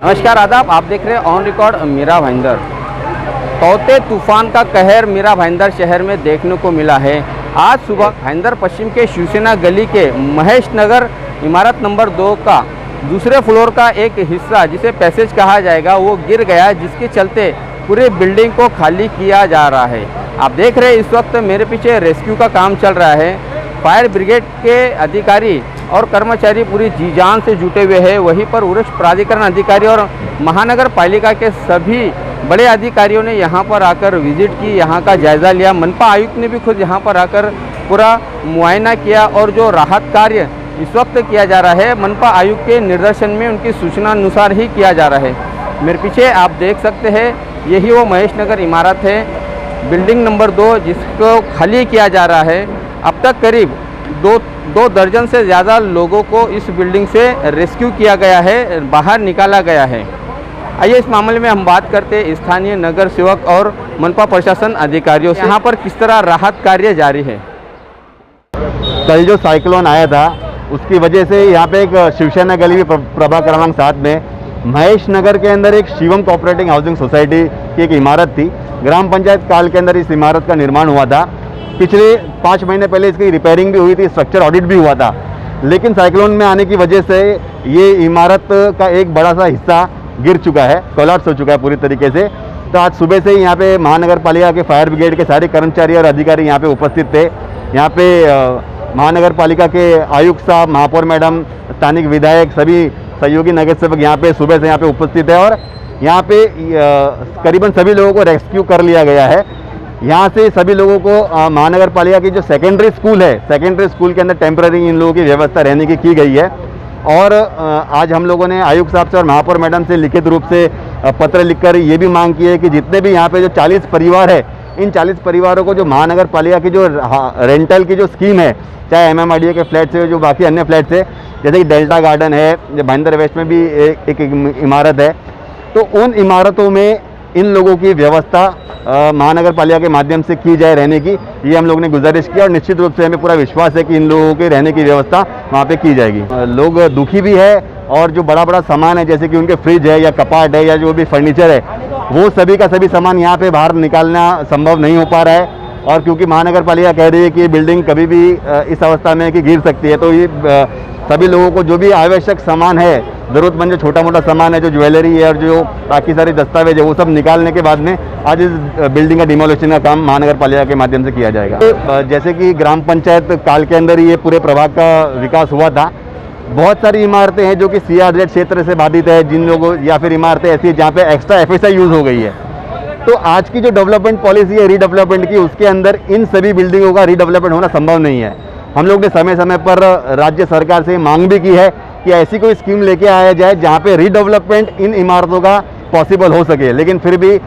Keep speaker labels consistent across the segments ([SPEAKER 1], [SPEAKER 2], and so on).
[SPEAKER 1] नमस्कार आदाब, आप देख रहे हैं ऑन रिकॉर्ड मीरा भाईंदर। तौते तूफान का कहर मीरा भाईंदर शहर में देखने को मिला है। आज सुबह भाईंदर पश्चिम के शिवसेना गली के महेश नगर इमारत नंबर 2 का दूसरे फ्लोर का एक हिस्सा, जिसे पैसेज कहा जाएगा, वो गिर गया, जिसके चलते पूरे बिल्डिंग को खाली किया जा रहा है। आप देख रहे हैं इस वक्त मेरे पीछे रेस्क्यू का काम चल रहा है। फायर ब्रिगेड के अधिकारी और कर्मचारी पूरी जी जान से जुटे हुए हैं। वहीं पर वरिष्ठ प्राधिकरण अधिकारी और महानगर पालिका के सभी बड़े अधिकारियों ने यहां पर आकर विजिट की, यहां का जायज़ा लिया। मनपा आयुक्त ने भी खुद यहां पर आकर पूरा मुआयना किया और जो राहत कार्य इस वक्त किया जा रहा है, मनपा आयुक्त के निर्देशन में, उनकी सूचना अनुसार ही किया जा रहा है। मेरे पीछे आप देख सकते हैं, यही वो महेश नगर इमारत है, बिल्डिंग नंबर 2, जिसको खाली किया जा रहा है। अब तक करीब दो दर्जन से ज़्यादा लोगों को इस बिल्डिंग से रेस्क्यू किया गया है, बाहर निकाला गया है। आइए इस मामले में हम बात करते हैं स्थानीय नगर सेवक और मनपा प्रशासन अधिकारियों से। यहाँ पर किस तरह राहत कार्य जारी है?
[SPEAKER 2] कल जो साइक्लोन आया था उसकी वजह से यहाँ पे एक शिवसेना गली प्रभाग क्रमांक 7 में महेश नगर के अंदर एक शिवम कोऑपरेटिव हाउसिंग सोसाइटी की एक इमारत थी। ग्राम पंचायत काल के अंदर इस इमारत का निर्माण हुआ था। पिछले 5 महीने पहले इसकी रिपेयरिंग भी हुई थी, स्ट्रक्चर ऑडिट भी हुआ था, लेकिन साइक्लोन में आने की वजह से ये इमारत का एक बड़ा सा हिस्सा गिर चुका है, कोलैप्स हो चुका है पूरी तरीके से। तो आज सुबह से ही यहाँ पे महानगर पालिका के फायर ब्रिगेड के सारे कर्मचारी और अधिकारी यहाँ पे उपस्थित थे। यहाँ पे महानगर पालिका के आयुक्त साहब, महापौर मैडम, स्थानिक विधायक, सभी सहयोगी नगर सेवक यहाँ पे सुबह से यहाँ पे उपस्थित है और यहाँ पे करीबन सभी लोगों को रेस्क्यू कर लिया गया है। यहाँ से सभी लोगों को महानगर पालिका की जो सेकेंडरी स्कूल है, सेकेंडरी स्कूल के अंदर टेम्पररी इन लोगों की व्यवस्था रहने की गई है। और आज हम लोगों ने आयुक्त साहब से और महापौर मैडम से लिखित रूप से पत्र लिखकर ये भी मांग की है कि जितने भी यहाँ पे जो 40 परिवार है, इन 40 परिवारों को जो महानगर पालिका की जो रेंटल की जो स्कीम है, चाहे MMRDA के फ्लैट से, जो बाकी अन्य फ्लैट से, जैसे कि डेल्टा गार्डन है, जो भाईंदर वेस्ट में भी एक इमारत है, तो उन इमारतों में इन लोगों की व्यवस्था महानगर पालिका के माध्यम से की जाए रहने की, ये हम लोगों ने गुजारिश किया और निश्चित रूप से हमें पूरा विश्वास है कि इन लोगों के रहने की व्यवस्था वहाँ पे की जाएगी। लोग दुखी भी है और जो बड़ा बड़ा सामान है, जैसे कि उनके फ्रिज है या कपाट है या जो भी फर्नीचर है, वो सभी का सभी सामान यहाँ पे बाहर निकालना संभव नहीं हो पा रहा है। और क्योंकि महानगर पालिका कह रही है कि बिल्डिंग कभी भी इस अवस्था में कि गिर सकती है, तो ये सभी लोगों को जो भी आवश्यक सामान है, ज़रूरतमंद जो छोटा मोटा सामान है, जो ज्वेलरी है और जो बाकी सारे दस्तावेज है, वो सब निकालने के बाद में आज इस बिल्डिंग का डिमोलिशन का काम महानगर पालिका के माध्यम से किया जाएगा। तो जैसे कि ग्राम पंचायत काल के अंदर ही ये पूरे प्रभाग का विकास हुआ था। बहुत सारी इमारतें हैं जो कि CRZ क्षेत्र से बाधित है, जिन लोगों, या फिर इमारतें ऐसी हैं जहाँ पे एक्स्ट्रा FSI यूज़ हो गई है। तो आज की जो डेवलपमेंट पॉलिसी है रीडेवलपमेंट की, उसके अंदर इन सभी बिल्डिंगों का रीडेवलपमेंट होना संभव नहीं है। हम लोग ने समय समय पर राज्य सरकार से मांग भी की है कि ऐसी कोई स्कीम लेके आया जाए जहाँ पे रीडेवलपमेंट इन इमारतों का पॉसिबल हो सके, लेकिन फिर भी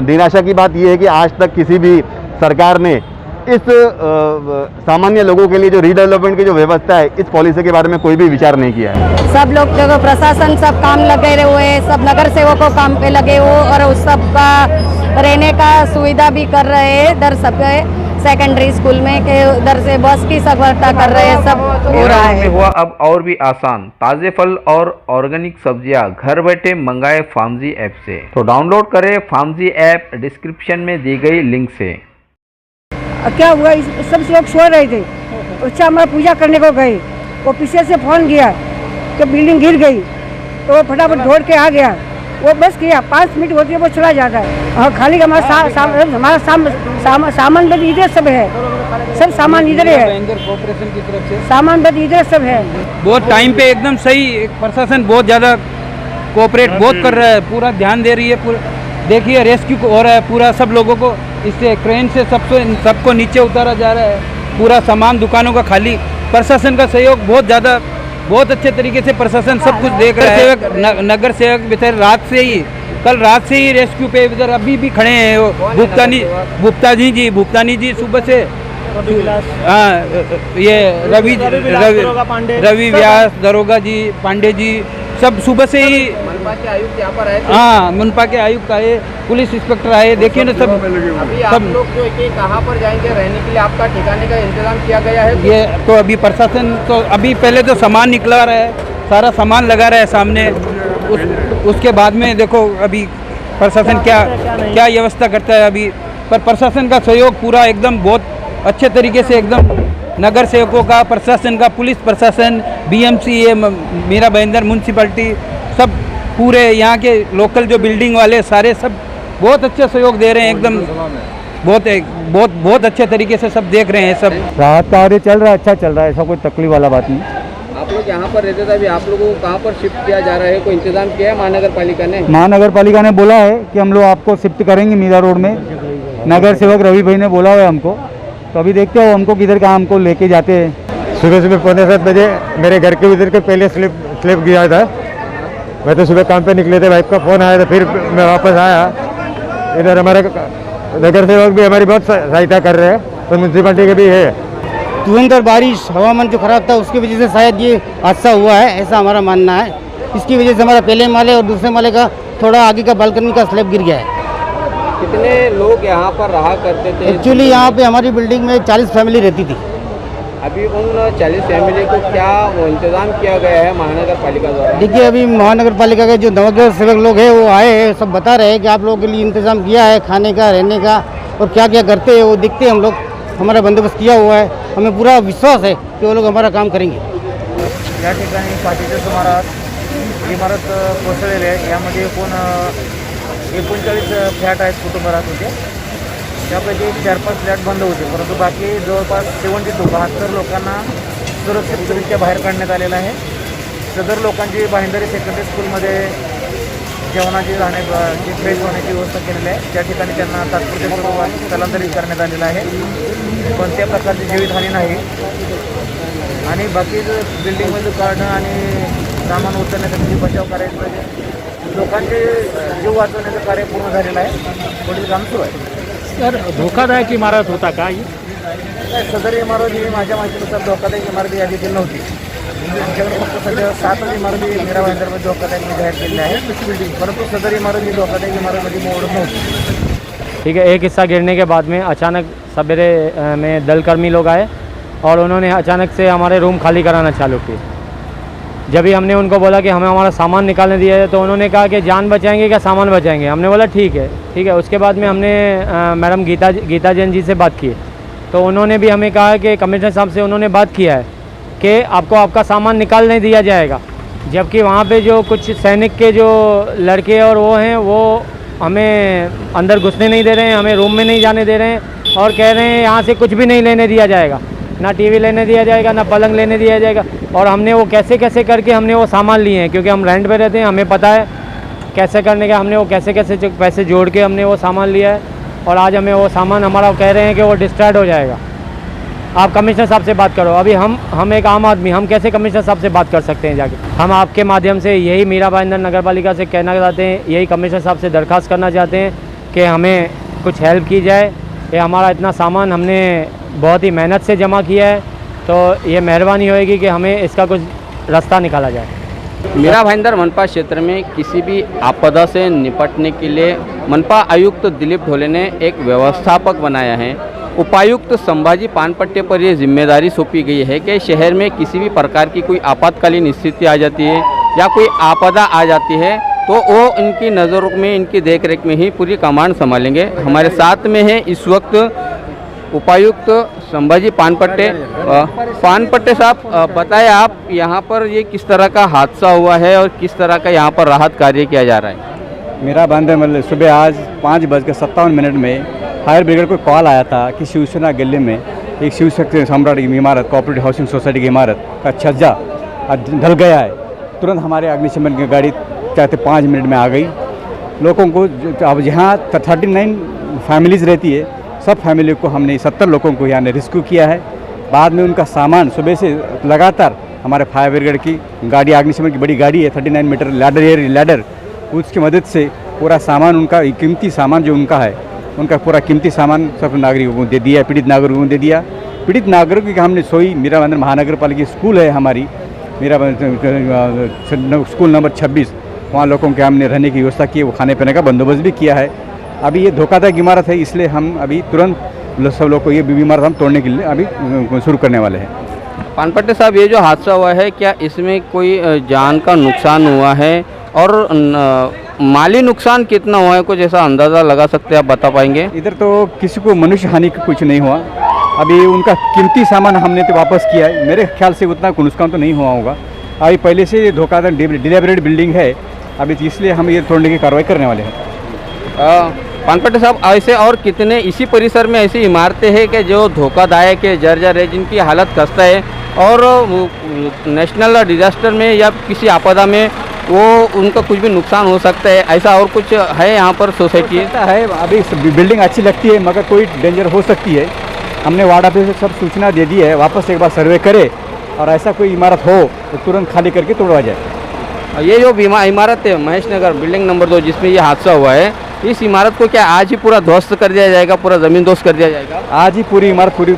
[SPEAKER 2] निराशा की बात यह है कि आज तक किसी भी सरकार ने इस सामान्य लोगों के लिए जो रीडेवलपमेंट की जो व्यवस्था है, इस पॉलिसी के बारे में कोई भी विचार नहीं किया है।
[SPEAKER 3] सब लोग जो प्रशासन सब काम लगे हुए, सब नगर सेवकों काम पे लगे हो और उस सब का रहने का सुविधा भी कर रहे हैं। इधर सब सेकेंडरी स्कूल में के उधर से बस की सगवरता कर रहे हैं, सब हो रहा है।
[SPEAKER 1] हुआ अब और भी आसान, ताजे फल और ऑर्गेनिक सब्जियां घर बैठे मंगाए फार्मजी ऐप से। तो डाउनलोड करें फार्मजी ऐप, डिस्क्रिप्शन में दी गई लिंक से।
[SPEAKER 3] क्या हुआ, सब लोग सो रहे थे, अच्छा हमारा पूजा करने को गए, वो पीछे से फोन किया कि बिल्डिंग गिर गई, तो वो फटाफट दौड़ के आ गया। वो बस किया 5 मिनट होती है, वो चला जाता है। और खाली हमारा सामान बद इधर सब है, सब सामान इधर है, कॉर्पोरेशन की तरफ से सामान बद इधर सब है।
[SPEAKER 4] बहुत टाइम पे एकदम सही, प्रशासन बहुत ज़्यादा कोऑपरेट बहुत कर रहा है, पूरा ध्यान दे रही है। पूरा देखिए रेस्क्यू हो रहा है, पूरा सब लोगों को इससे क्रेन से सबको नीचे उतारा जा रहा है। पूरा सामान दुकानों का खाली, प्रशासन का सहयोग बहुत ज़्यादा, बहुत अच्छे तरीके से प्रशासन सब कुछ देख रहा है। नगर सेवक बेचारे रात से ही, कल रात से ही रेस्क्यू पे इधर अभी भी खड़े हैं। भुगतानी जी सुबह से, हाँ, ये रवि व्यास, दरोगा जी, पांडे जी, सब सुबह से ही
[SPEAKER 1] मनपा के आयुक्त यहाँ पर आए थे।
[SPEAKER 4] हाँ, मनपा के आयुक्त आए, पुलिस इंस्पेक्टर आए, देखिए ना सब।
[SPEAKER 1] अभी आप लोग जो कि कहाँ पर जाएंगे रहने के लिए, आपका ठिकाने का इंतजाम किया गया है?
[SPEAKER 4] ये तो अभी प्रशासन तो अभी पहले तो सामान निकला रहा है, सारा सामान लगा रहा है सामने, उस उसके बाद में देखो अभी प्रशासन क्या व्यवस्था करता है अभी। पर प्रशासन का सहयोग पूरा एकदम बहुत अच्छे तरीके से एकदम नगर सेवकों का, प्रशासन का, पुलिस प्रशासन, बीएमसी, ये मीरा भाईंदर म्यूनसिपैलिटी, सब पूरे यहाँ के लोकल जो बिल्डिंग वाले सारे सब बहुत अच्छा सहयोग दे रहे हैं एकदम। बहुत अच्छे तरीके से सब देख रहे हैं। सब
[SPEAKER 5] राहत कार्य चल रहा है, अच्छा चल रहा है, ऐसा कोई तकलीफ वाला बात नहीं।
[SPEAKER 1] आप लोग यहाँ पर रहते थे, अभी आप लोगों को कहाँ पर शिफ्ट किया जा रहा है? कोई इंतजाम किया है महानगर पालिका ने?
[SPEAKER 5] महानगर पालिका ने बोला है कि हम लोग आपको शिफ्ट करेंगे मीरा रोड में। नगर सेवक रवि भाई ने बोला हुआ है हमको, तो अभी देखते हो हमको किधर का हमको लेके जाते हैं।
[SPEAKER 6] सुबह 5:45 बजे मेरे घर के उधर के पहले स्लिप गया था। मैं तो सुबह काम पे निकले थे, वाइफ का फ़ोन आया था, फिर मैं वापस आया। इधर हमारे नगर सेवक भी हमारी बहुत सहायता कर रहे हैं, तो म्यूनसिपलिटी के भी है।
[SPEAKER 5] तुरंत बारिश, हवामान जो खराब था उसकी वजह से शायद ये हादसा हुआ है, ऐसा हमारा मानना है। इसकी वजह से हमारा पहले माले और दूसरे माले का थोड़ा आगे का बालकनी का स्लैब गिर गया है।
[SPEAKER 1] कितने लोग यहाँ पर रहा करते थे?
[SPEAKER 5] एक्चुअली यहाँ पे हमारी बिल्डिंग में 40 फैमिली रहती थी।
[SPEAKER 1] अभी उन 40 फैमिली को क्या इंतजाम किया गया है महानगर पालिका द्वारा?
[SPEAKER 5] देखिए अभी महानगर पालिका के जो नगर सेवक लोग हैं वो आए हैं, सब बता रहे हैं कि आप लोगों के लिए इंतजाम किया है खाने का, रहने का, और क्या क्या करते हैं वो देखते हैं। हम लोग हमारा बंदोबस्त किया हुआ है, हमें पूरा विश्वास है कि वो लोग हमारा काम करेंगे।
[SPEAKER 7] या ठिकाणी पाठीच्या सुमारास इमारत कोसळलेली आहे। यामध्ये एकूण 39 फ्लॅट आहेत, कुटुंब राहत होते। त्यापैकी 4-5 फ्लॅट बंद होते, परंतु बाकी जवळपास 72 लोकांना सुरक्षितरित्या बाहेर काढण्यात आलेलं आहे। सदर लोकांची भाईंदर सेकंडरी स्कूलमध्ये जेवणाची राहण्याची फ्रेश होण्याची व्यवस्था केलेली आहे। त्या ठिकाणी त्यांना तात्पुरत्या स्वरूपात स्थलांतरित करण्यात आलेलं आहे। कोणत्या प्रकारची जीवितहानी नाही आणि बाकी बिल्डिंगमध्ये काढणं आणि सामान उचलण्यासाठी बचाव करायचं, लोकांचे जीव वाचवण्याचं कार्य पूर्ण झालेलं आहे। पुढील काम सुरू आहे।
[SPEAKER 6] सर धोकादायक इमारत होता का?
[SPEAKER 7] सदर इमारत ही माझ्या माहितीनुसार धोकादायक इमारत यादीतील नव्हती। आमच्याकडे फक्त सध्या 7 इमारती मीरा भाईंदरमध्ये धोकादायक जाहीर केलेल्या आहेत, परंतु सदर इमारत ही धोकादायक इमारतमध्ये मोडत नव्हती।
[SPEAKER 8] ठीक है, एक हिस्सा गिरने के बाद में अचानक सवेरे में दलकर्मी लोग आए और उन्होंने अचानक से हमारे रूम खाली कराना चालू की। जब भी हमने उनको बोला कि हमें हमारा सामान निकालने दिया है, तो उन्होंने कहा कि जान बचाएंगे क्या सामान बचाएंगे। हमने बोला ठीक है। उसके बाद में हमने मैडम गीता जैन जी से बात की, तो उन्होंने भी हमें कहा कि कमिश्नर साहब से उन्होंने बात किया है कि आपको आपका सामान निकालने दिया जाएगा। जबकि वहाँ पे जो कुछ सैनिक के जो लड़के और वो हैं, वो हमें अंदर घुसने नहीं दे रहे हैं, हमें रूम में नहीं जाने दे रहे हैं और कह रहे हैं यहाँ से कुछ भी नहीं लेने दिया जाएगा, ना टीवी लेने दिया जाएगा, ना पलंग लेने दिया जाएगा। और हमने वो कैसे करके हमने वो सामान लिए हैं, क्योंकि हम रेंट पे रहते हैं, हमें पता है कैसे करने का। हमने वो कैसे पैसे जोड़ के हमने वो सामान लिया है, और आज हमें वो सामान हमारा कह रहे हैं कि वो डिस्ट्रॉयड हो जाएगा। आप कमिश्नर साहब से बात करो। अभी हम एक आम आदमी, हम कैसे कमिश्नर साहब से बात कर सकते हैं जाके? हम आपके माध्यम से यही मीरा भाईंदर नगर पालिका से कहना चाहते हैं, यही कमिश्नर साहब से दरख्वास्त करना चाहते हैं कि हमें कुछ हेल्प की जाए। ये हमारा इतना सामान हमने बहुत ही मेहनत से जमा किया है, तो ये मेहरबानी होएगी कि हमें इसका कुछ रास्ता निकाला जाए।
[SPEAKER 1] मीरा भाईंदर मनपा क्षेत्र में किसी भी आपदा से निपटने के लिए मनपा आयुक्त दिलीप ढोले ने एक व्यवस्थापक बनाया है। उपायुक्त संभाजी पानपट्टे पर ये जिम्मेदारी सौंपी गई है कि शहर में किसी भी प्रकार की कोई आपातकालीन स्थिति आ जाती है या कोई आपदा आ जाती है, तो वो इनकी नज़रों में, इनकी देखरेख में ही पूरी कमांड संभालेंगे। हमारे साथ में है इस वक्त उपायुक्त संभाजी पानपट्टे साहब, बताएं आप यहाँ पर ये किस तरह का हादसा हुआ है और किस तरह का यहाँ पर राहत कार्य किया जा रहा है?
[SPEAKER 5] मेरा भाईंदर मतलब सुबह आज 5:57 में फायर ब्रिगेड को कॉल आया था कि शिवसेना गली में एक शिव शक्ति सम्राट की इमारत, कोऑपरेटिव हाउसिंग सोसाइटी की इमारत का छज्जा ढल गया है। तुरंत हमारे अग्निशमन की गाड़ी चाहते 5 मिनट में आ गई। लोगों को अब यहाँ 39 फैमिलीज़ रहती है, सब फैमिली को हमने 70 लोगों को यहाँ रेस्क्यू किया है। बाद में उनका सामान सुबह से लगातार हमारे फायर ब्रिगेड की गाड़ी, अग्निशमन की बड़ी गाड़ी है 39 मीटर लैडर, उसकी मदद से पूरा सामान, उनका कीमती सामान जो उनका है, उनका पूरा कीमती सामान सब नागरिकों को दे दिया, पीड़ित नागरिकों को दे दिया। पीड़ित नागरिकों की हमने सोई मीरा भाईंदर महानगर पालिका स्कूल है हमारी, मीरा स्कूल नंबर 26, वहाँ लोगों के हमने रहने की व्यवस्था की है, वो खाने पीने का बंदोबस्त भी किया है। अभी ये धोखादायक इमारत है, इसलिए हम अभी तुरंत सब लोग को ये इमारत हम तोड़ने के लिए अभी शुरू करने वाले हैं।
[SPEAKER 1] पानपट्टे साहब, ये जो हादसा हुआ है, क्या इसमें कोई जान का नुकसान हुआ है और माली नुकसान कितना हुआ है, कुछ ऐसा अंदाज़ा लगा सकते हैं, आप बता पाएंगे?
[SPEAKER 5] इधर तो किसी को मनुष्य हानि का कुछ नहीं हुआ। अभी उनका कीमती सामान हमने तो वापस किया है, मेरे ख्याल से उतना नुकसान तो नहीं हुआ होगा। अभी पहले से ये धोखाधड़ी डिलेबरेट बिल्डिंग है, अभी तो इसलिए हम ये तोड़ने की कार्रवाई करने वाले हैं।
[SPEAKER 1] पानपट्टे साहब, ऐसे और कितने इसी परिसर में ऐसी इमारतें हैं कि जो धोखादायक है, जर्जर है, जिनकी हालत खस्ता है और नेशनल डिजास्टर में या किसी आपदा में वो उनका कुछ भी नुकसान हो सकता है, ऐसा और कुछ है यहाँ पर सोसाइटी?
[SPEAKER 5] है अभी बिल्डिंग अच्छी लगती है मगर कोई डेंजर हो सकती है। हमने वार्ड ऑफिस से सब सूचना दे दी है, वापस एक बार सर्वे करे और ऐसा कोई इमारत हो तो तुरंत खाली करके तोड़वा जाए।
[SPEAKER 1] ये जो इमारत है महेश नगर बिल्डिंग नंबर 2 जिसमें ये हादसा हुआ है, इस इमारत को क्या आज ही पूरा ध्वस्त कर दिया जाएगा, पूरा ज़मींदोज़ कर दिया जाएगा?
[SPEAKER 5] आज ही पूरी इमारत पूरी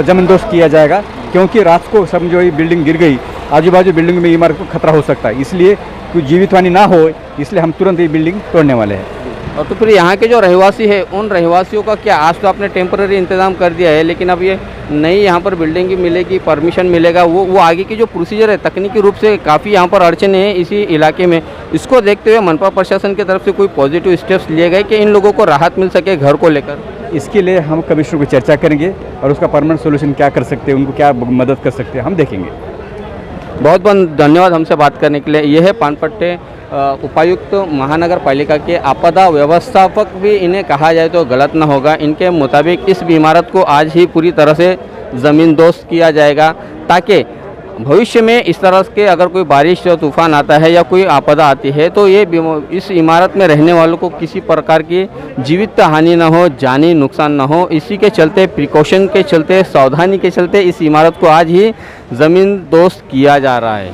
[SPEAKER 5] ज़मींदोज़ किया जाएगा, क्योंकि रात को समझो ये बिल्डिंग गिर गई, आजू बाजू बिल्डिंग में इमारत को खतरा हो सकता है, इसलिए कोई जीवित हानि ना हो, इसलिए हम तुरंत ये बिल्डिंग तोड़ने वाले हैं।
[SPEAKER 1] और तो फिर यहाँ के जो रहवासी है, उन रहवासियों का क्या, आज तो आपने टेम्पररी इंतज़ाम कर दिया है, लेकिन अब ये नई यहाँ पर बिल्डिंग की मिलेगी, परमिशन मिलेगा, वो आगे की जो प्रोसीजर है तकनीकी रूप से काफ़ी यहाँ पर अड़चने हैं इसी इलाके में, इसको देखते हुए मनपा प्रशासन की तरफ से कोई पॉजिटिव स्टेप्स लिए गए कि इन लोगों को राहत मिल सके घर को लेकर?
[SPEAKER 5] इसके लिए हम कमिश्नर को चर्चा करेंगे और उसका परमानेंट सोल्यूशन क्या कर सकते हैं, उनको क्या मदद कर सकते हैं, हम देखेंगे।
[SPEAKER 1] बहुत बहुत धन्यवाद हमसे बात करने के लिए। यह है पानपट्टे उपायुक्त महानगर पालिका के आपदा व्यवस्थापक भी इन्हें कहा जाए तो गलत न होगा। इनके मुताबिक इस इमारत को आज ही पूरी तरह से ज़मींदोज़ किया जाएगा ताकि भविष्य में इस तरह के अगर कोई बारिश या तूफान आता है या कोई आपदा आती है तो ये इस इमारत में रहने वालों को किसी प्रकार की जीवित हानि न हो, जानी नुकसान न हो। इसी के चलते, प्रिकॉशन के चलते, सावधानी के चलते इस इमारत को आज ही ज़मींदोज़ किया जा रहा है।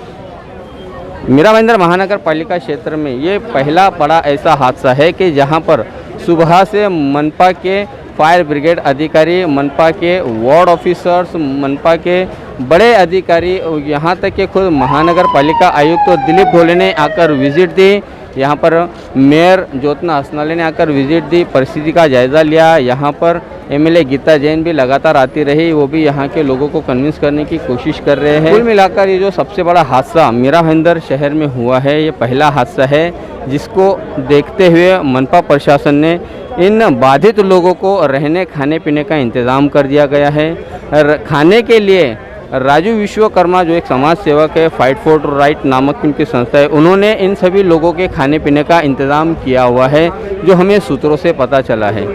[SPEAKER 1] मीरा भाईंदर महानगर पालिका क्षेत्र में ये पहला बड़ा ऐसा हादसा है कि जहां पर सुबह से मनपा के फायर ब्रिगेड अधिकारी, मनपा के वार्ड ऑफिसर्स, मनपा के बड़े अधिकारी, यहाँ तक कि खुद महानगर पालिका आयुक्त दिलीप ढोले ने आकर विजिट दी। यहाँ पर मेयर ज्योत्ना हसनाले ने आकर विजिट दी, परिस्थिति का जायज़ा लिया। यहाँ पर एमएलए गीता जैन भी लगातार आती रही, वो भी यहाँ के लोगों को कन्विंस करने की कोशिश कर रहे हैं। कुल मिलाकर ये जो सबसे बड़ा हादसा मीरा भाईंदर शहर में हुआ है, ये पहला हादसा है जिसको देखते हुए मनपा प्रशासन ने इन बाधित लोगों को रहने खाने पीने का इंतज़ाम कर दिया गया है। खाने के लिए राजू विश्वकर्मा जो एक समाज सेवक है, फाइट फॉर राइट नामक उनकी संस्था है, उन्होंने इन सभी लोगों के खाने पीने का इंतज़ाम किया हुआ है, जो हमें सूत्रों से पता चला है।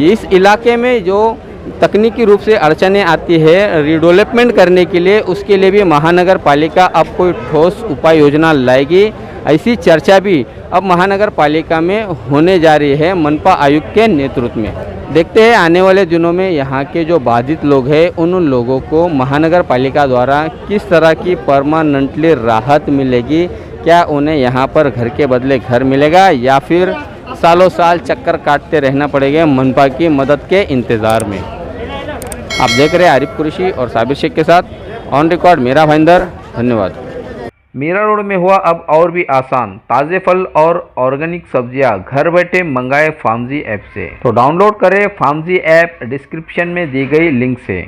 [SPEAKER 1] इस इलाके में जो तकनीकी रूप से अड़चनें आती है रीडेवलपमेंट करने के लिए, उसके लिए भी महानगर पालिका अब कोई ठोस उपाय योजना लाएगी, ऐसी चर्चा भी अब महानगर पालिका में होने जा रही है मनपा आयुक्त के नेतृत्व में। देखते हैं आने वाले दिनों में यहाँ के जो बाधित लोग हैं उन लोगों को महानगर पालिका द्वारा किस तरह की परमानेंटली राहत मिलेगी। क्या उन्हें यहाँ पर घर के बदले घर मिलेगा या फिर सालों साल चक्कर काटते रहना पड़ेगा मनपा की मदद के इंतज़ार में। आप देख रहे हैं आरिफ कुरैशी और साबिर शेख के साथ ऑन रिकॉर्ड मीरा भाईंदर। धन्यवाद। मीरा रोड में हुआ अब और भी आसान, ताज़े फल और ऑर्गेनिक सब्जियां घर बैठे मंगाए फार्मजी ऐप से। तो डाउनलोड करें फार्मजी ऐप डिस्क्रिप्शन में दी गई लिंक से।